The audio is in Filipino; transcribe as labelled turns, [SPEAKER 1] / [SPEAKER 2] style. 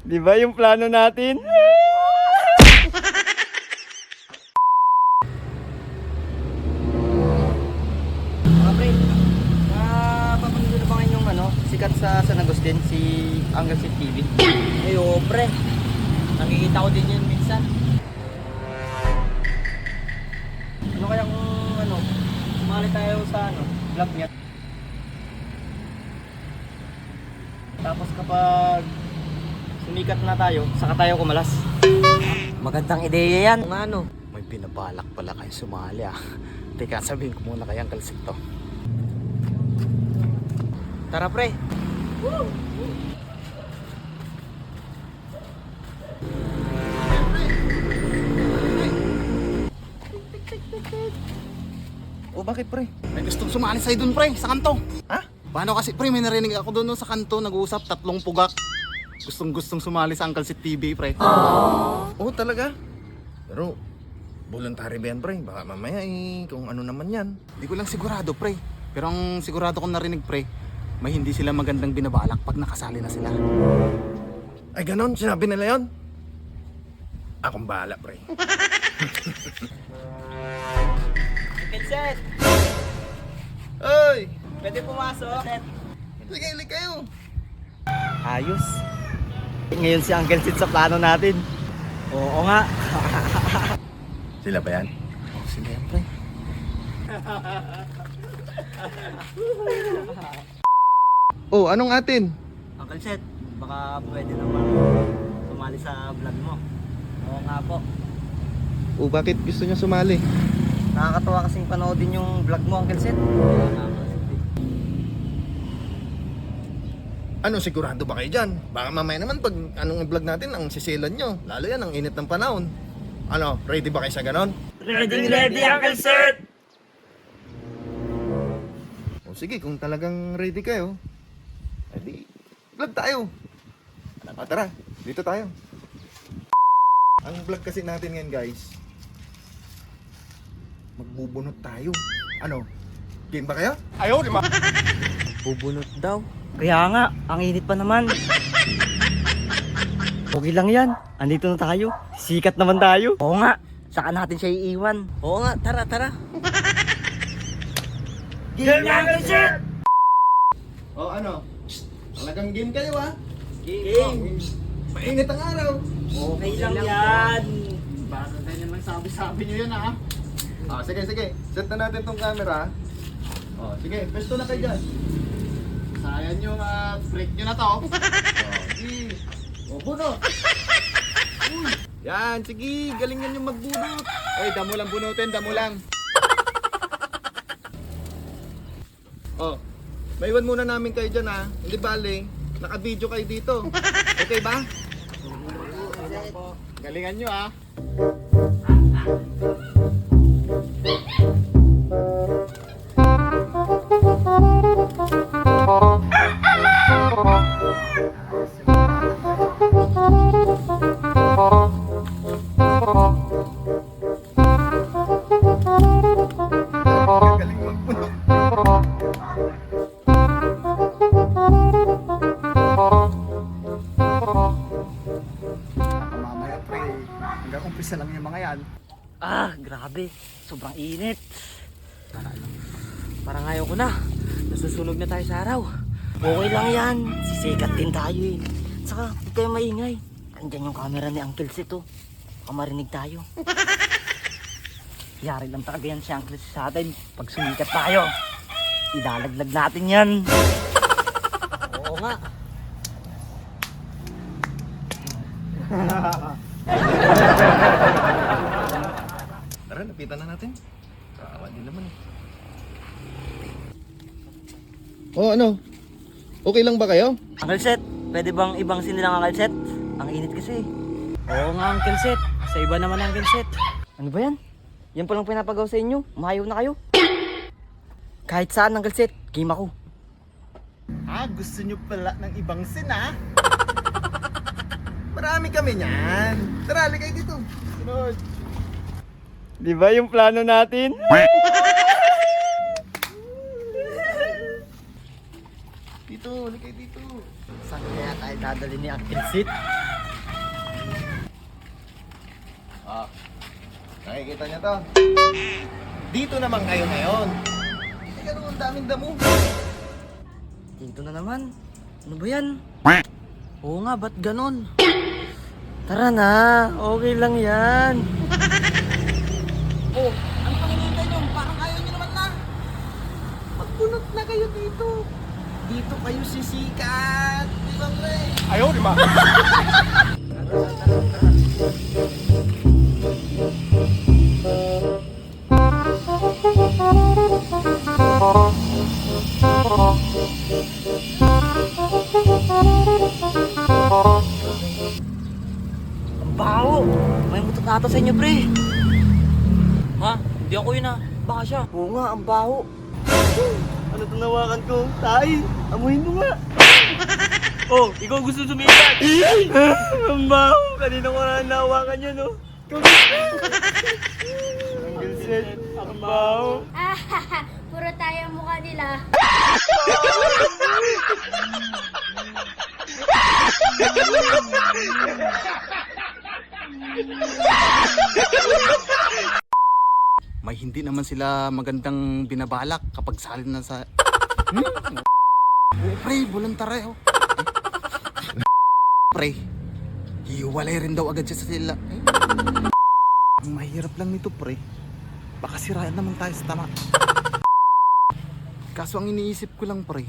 [SPEAKER 1] Di ba yung plano natin? Mga pre, napapanood na ba ngayon yung sikat sa San Agustin, si Uncle Sid TV?
[SPEAKER 2] Ay, oo, pre. Nakikita ko din yun minsan.
[SPEAKER 1] Ano kaya kung sumali tayo sa vlog niya? Tapos kapag sumikat na tayo, saka tayo kumalas.
[SPEAKER 2] Magandang ideya yan. Kung ano.
[SPEAKER 3] May binabalak pala kayo sumali ah. Teka, sabihin ko muna kay Uncle Sid to.
[SPEAKER 2] Tara, pre.
[SPEAKER 1] O bakit pre?
[SPEAKER 3] May gustong sumali sa'yo dun pre, sa kanto.
[SPEAKER 1] Ha?
[SPEAKER 3] Paano kasi pre, may narinig ako dun no, sa kanto, nag-uusap, 3 pugak. Gustong sumali sa Uncle Sid TV pre.
[SPEAKER 4] Oo talaga. Pero voluntary ba yan pre? Baka mamaya kung ano naman yan.
[SPEAKER 3] Hindi ko lang sigurado pre. Pero ang sigurado kong narinig pre, may hindi sila magandang binabalak pag nakasali na sila.
[SPEAKER 4] Ay ganon, sinabi nila yon. Akong bahala pre.
[SPEAKER 2] Vincent,
[SPEAKER 4] Ay!
[SPEAKER 2] pwede pumasok?
[SPEAKER 4] Sige, ilig kayo.
[SPEAKER 1] Ayos. Ngayon si Uncle Sid sa plano natin. Oo nga.
[SPEAKER 4] Sila ba yan?
[SPEAKER 3] Oh, sila yan pre.
[SPEAKER 4] Oh, anong atin?
[SPEAKER 2] Uncle Seth, baka pwede naman sumali sa vlog mo. Oo nga po.
[SPEAKER 4] Oh, bakit gusto niya sumali?
[SPEAKER 1] Nakakatawa kasing panoodin yung vlog mo, Uncle Sid.
[SPEAKER 4] Ano, sigurado ba kayo dyan? Baka mamaya naman pag anong i-vlog natin, ang sisilan nyo. Lalo yan, ang init ng panahon. Ano, ready ba kayo sa ganon?
[SPEAKER 2] Ready, Uncle Seth!
[SPEAKER 4] O sige, kung talagang ready kayo, edi, vlog tayo. O tara, dito tayo. Ang vlog kasi natin ngayon guys, magbubunot tayo. Ano, game ba kayo?
[SPEAKER 2] Bubunot daw.
[SPEAKER 1] Kaya nga, ang init pa naman. Okay lang yan. Andito na tayo. Sikat naman tayo.
[SPEAKER 2] Oo nga, saka natin siya iiwan. Oo nga, tara.
[SPEAKER 1] Game na, Uncle Sid!
[SPEAKER 4] O ano, talagang game kayo ha?
[SPEAKER 2] Game!
[SPEAKER 4] Mainit ang araw.
[SPEAKER 2] Okay lang yan.
[SPEAKER 3] Baka tayo naman sabi nyo yun ah.
[SPEAKER 4] Sige. Set na natin tong camera. Sige, pwesto na kayo dyan.
[SPEAKER 3] Sayang yung break nyo na to.
[SPEAKER 4] Sige. Bunot. Yan, sige. Galingan yung magbunot.
[SPEAKER 3] Oy, damo lang bunutin, damo lang.
[SPEAKER 4] Maiwan muna namin kayo dyan ha. Hindi bale, naka-video kayo dito. Okay ba?
[SPEAKER 3] Galingan nyo ah.
[SPEAKER 4] Galing magbunot.
[SPEAKER 3] Mamaya pre, hanggang umpisa lang yung mga yan.
[SPEAKER 2] Grabe. Sobrang init. Parang ayaw ko na. Nasusunog na tayo sa araw. Okay lang yan. Sisikat din tayo eh. Saka, huwag kayo maingay. Andyan yung camera ni Uncle Sid oh. Baka marinig tayo. Yari lang talaga yan si Uncle Sid sa atin. Pag sumikat tayo, idalaglag natin yan. Oo nga.
[SPEAKER 4] Tara, napitan na natin. Kawa din naman eh. Ano? Okay lang ba kayo?
[SPEAKER 2] Uncle Sid, pwede bang ibang sinilang Uncle Sid? Ang init kasi. Oo nga Uncle Sid. Sa iba naman Uncle Sid.
[SPEAKER 1] Ano ba yan? Yan palang pinapagaw sa inyo. Umayaw na kayo. Kahit saan, Uncle Sid, game ako.
[SPEAKER 3] Gusto nyo pala ng ibang sin ah.
[SPEAKER 4] Marami kami niyan. Tara, kayo dito. Sunod.
[SPEAKER 1] Di ba yung plano natin?
[SPEAKER 4] Dito, kayo dito.
[SPEAKER 1] Saan kaya tayo dadali ni Uncle Sid?
[SPEAKER 4] Ah, nakikita niyo to? Dito naman kayo ngayon. Hindi ganun ang daming damo.
[SPEAKER 2] Dito na naman. Ano ba yan?
[SPEAKER 3] Oo nga, ba't ganon?
[SPEAKER 2] Tara na, okay lang yan.
[SPEAKER 3] Oh, ano pang hinihintay nyo? Parang ayaw nyo naman na. Magpunot na kayo dito. Dito kayo sisikat. Di ba, pre?
[SPEAKER 4] Ayaw, di ba?
[SPEAKER 2] Ang baho. May mutot ata sa inyo, pre.
[SPEAKER 3] Ha? Hindi ako yun ah. Baka siya.
[SPEAKER 2] Oo nga, ang baho. Ano tanawakan ko? Tay, amuhin mo nga.
[SPEAKER 3] Oh, ikaw gusto sumikat.
[SPEAKER 2] Ang baho. Kanina ko na nawakan yun, no? Ang set. Ang baho.
[SPEAKER 5] Puro tayo ang mukha nila.
[SPEAKER 3] May hindi naman sila magandang binabalak kapag salin na sa... Oh, pre, voluntary oh. Pre, hiwalay rin daw agad siya sa sila. Ang mahirap lang nito, pre. Baka siraan naman tayo sa tama. Kaso ang iniisip ko lang, pre,